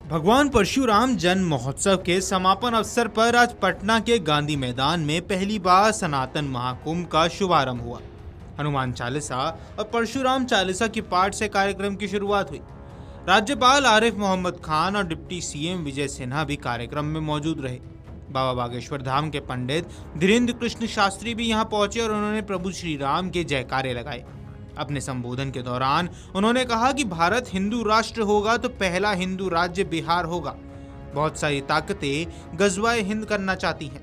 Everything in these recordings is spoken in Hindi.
भगवान परशुराम जन्म महोत्सव के समापन अवसर पर आज पटना के गांधी मैदान में पहली बार सनातन महाकुंभ का शुभारंभ हुआ। हनुमान चालीसा और परशुराम चालीसा की पाठ से कार्यक्रम की शुरुआत हुई। राज्यपाल आरिफ मोहम्मद खान और डिप्टी सीएम विजय सिन्हा भी कार्यक्रम में मौजूद रहे। बाबा बागेश्वर धाम के पंडित धीरेन्द्र कृष्ण शास्त्री भी यहां पहुंचे और उन्होंने प्रभु श्री राम के जयकारे लगाए। अपने संबोधन के दौरान उन्होंने कहा कि भारत हिंदू राष्ट्र होगा तो पहला हिंदू राज्य बिहार होगा। बहुत सारी ताकतें गजवाए हिंद करना चाहती हैं।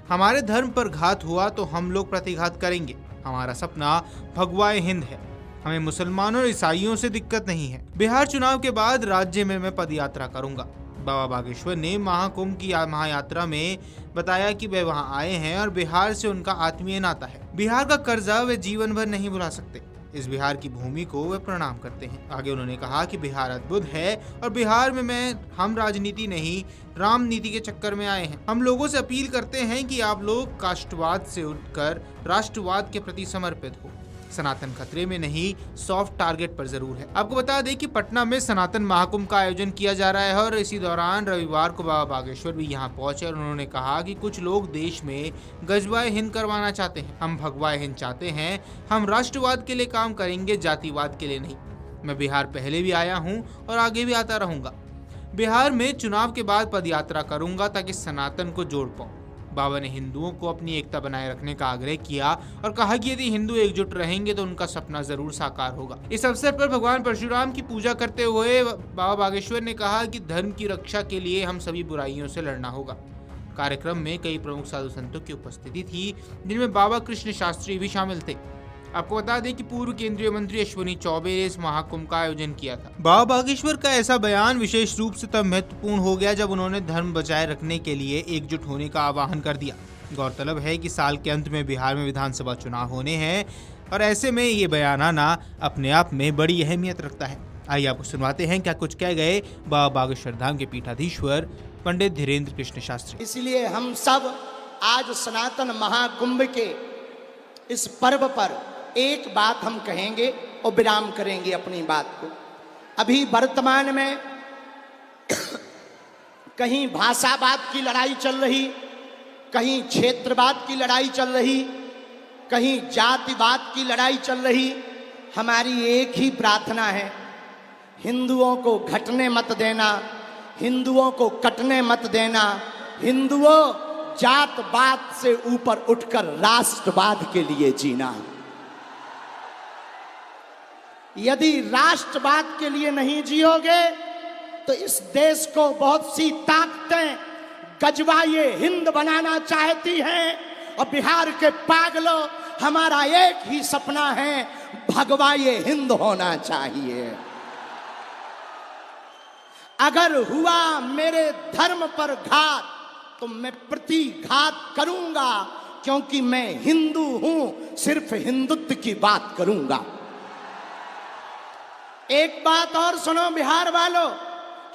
हमारे धर्म पर घात हुआ तो हम लोग प्रतिघात करेंगे। हमारा सपना भगवाए हिंद है। हमें मुसलमानों और ईसाइयों से दिक्कत नहीं है। बिहार चुनाव के बाद राज्य में मैं पदयात्रा करूंगा। बाबा बागेश्वर ने महाकुंभ की महायात्रा में बताया कि वे वहां आए हैं और बिहार से उनका आत्मीय नाता है। बिहार का कर्जा वे जीवन भर नहीं भुला सकते। इस बिहार की भूमि को वे प्रणाम करते हैं। आगे उन्होंने कहा कि बिहार अद्भुत है और बिहार में हम राजनीति नहीं राम नीति के चक्कर में आए हैं। हम लोगों से अपील करते हैं कि आप लोग काष्ठवाद से उठकर राष्ट्रवाद के प्रति समर्पित हो। सनातन खतरे में नहीं, सॉफ्ट टारगेट पर जरूर है। आपको बता दें कि पटना में सनातन महाकुंभ का आयोजन किया जा रहा है और इसी दौरान रविवार को बाबा बागेश्वर भी यहां पहुंचे और उन्होंने कहा कि कुछ लोग देश में गजवाए हिंद करवाना चाहते हैं। हम भगवाए हिंद चाहते हैं। हम राष्ट्रवाद के लिए काम करेंगे, जातिवाद के लिए नहीं। मैं बिहार पहले भी आया हूँ और आगे भी आता रहूंगा। बिहार में चुनाव के बाद पदयात्रा करूंगा ताकि सनातन को जोड़ पाऊं। बाबा ने हिंदुओं को अपनी एकता बनाए रखने का आग्रह किया और कहा कि यदि हिंदू एकजुट रहेंगे तो उनका सपना जरूर साकार होगा। इस अवसर पर भगवान परशुराम की पूजा करते हुए बाबा बागेश्वर ने कहा कि धर्म की रक्षा के लिए हम सभी बुराइयों से लड़ना होगा। कार्यक्रम में कई प्रमुख साधु संतों की उपस्थिति थी, जिनमें बाबा कृष्ण शास्त्री भी शामिल थे। आपको बता दें कि पूर्व केंद्रीय मंत्री अश्विनी चौबे ने इस महाकुंभ का आयोजन किया था। बाबा बागेश्वर का ऐसा बयान विशेष रूप से तब महत्वपूर्ण हो गया जब उन्होंने धर्म बचाए रखने के लिए एकजुट होने का आह्वान कर दिया। गौरतलब है कि साल के अंत में बिहार में विधानसभा चुनाव होने हैं और ऐसे में ये बयान आना अपने आप में बड़ी अहमियत रखता है। आइए आपको सुनवाते हैं क्या कुछ कह गए बाबा बागेश्वर धाम के पीठाधीश्वर पंडित धीरेन्द्र कृष्ण शास्त्री। इसलिए हम सब आज सनातन महाकुंभ के इस पर्व पर एक बात हम कहेंगे और विराम करेंगे अपनी बात को। अभी वर्तमान में कहीं भाषावाद की लड़ाई चल रही, कहीं क्षेत्रवाद की लड़ाई चल रही, कहीं जातिवाद की लड़ाई चल रही। हमारी एक ही प्रार्थना है, हिंदुओं को घटने मत देना, हिंदुओं को कटने मत देना। हिंदुओं, जातवाद से ऊपर उठकर राष्ट्रवाद के लिए जीना। यदि राष्ट्रवाद के लिए नहीं जियोगे तो इस देश को बहुत सी ताकतें गजवाए हिंद बनाना चाहती हैं और बिहार के पागलों, हमारा एक ही सपना है, भगवाए हिंद होना चाहिए। अगर हुआ मेरे धर्म पर घात तो मैं प्रतिघात करूंगा, क्योंकि मैं हिंदू हूं, सिर्फ हिंदुत्व की बात करूंगा। एक बात और सुनो बिहार वालों,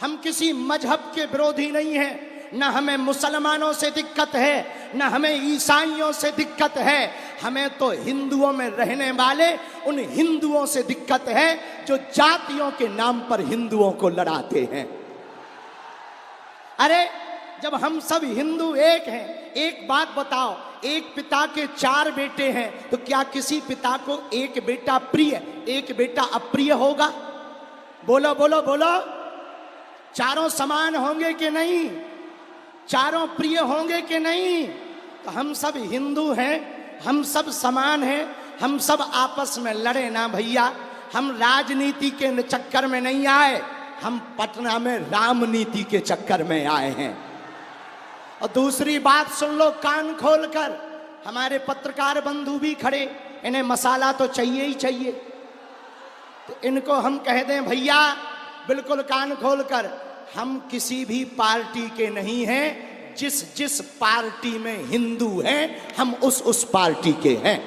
हम किसी मजहब के विरोधी नहीं हैं। न हमें मुसलमानों से दिक्कत है, न हमें ईसाइयों से दिक्कत है। हमें तो हिंदुओं में रहने वाले उन हिंदुओं से दिक्कत है जो जातियों के नाम पर हिंदुओं को लड़ाते हैं। अरे जब हम सब हिंदू एक हैं, एक बात बताओ, एक पिता के 4 बेटे हैं तो क्या किसी पिता को एक बेटा प्रिय, एक बेटा अप्रिय होगा? बोलो बोलो बोलो। चारों समान होंगे कि नहीं? चारों प्रिय होंगे कि नहीं? तो हम सब हिंदू हैं, हम सब समान हैं, हम सब आपस में लड़े ना भैया। हम राजनीति के चक्कर में नहीं आए, हम पटना में रामनीति के चक्कर में आए हैं। और दूसरी बात सुन लो कान खोलकर, हमारे पत्रकार बंधु भी खड़े, इन्हें मसाला तो चाहिए ही चाहिए। तो इनको हम कह दें भैया बिल्कुल कान खोलकर, हम किसी भी पार्टी के नहीं हैं। जिस जिस पार्टी में हिंदू हैं हम उस पार्टी के हैं।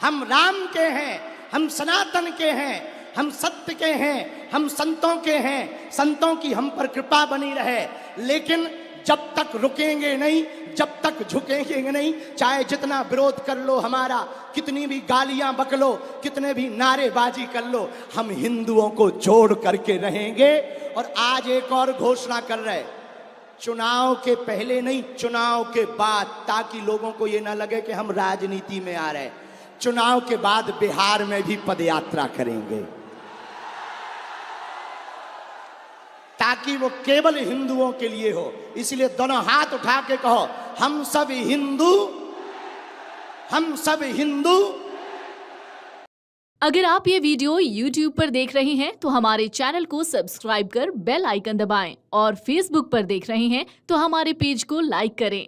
हम राम के हैं, हम सनातन के हैं, हम सत्य के हैं, हम संतों के हैं। संतों की हम पर कृपा बनी रहे, लेकिन जब तक रुकेंगे नहीं, जब तक झुकेंगे नहीं, चाहे जितना विरोध कर लो हमारा, कितनी भी गालियां बक लो, कितने भी नारेबाजी कर लो, हम हिंदुओं को जोड़ करके रहेंगे और आज एक और घोषणा कर रहे, चुनाव के पहले नहीं, चुनाव के बाद, ताकि लोगों को ये ना लगे कि हम राजनीति में आ रहे। चुनाव के बाद बिहार में भी पदयात्रा करेंगे, ताकि वो केवल हिंदुओं के लिए हो। इसलिए दोनों हाथ उठा के कहो, हम सब हिंदू, हम सब हिंदू। अगर आप ये वीडियो YouTube पर देख रहे हैं तो हमारे चैनल को सब्सक्राइब कर बेल आइकन दबाएं और Facebook पर देख रहे हैं तो हमारे पेज को लाइक करें।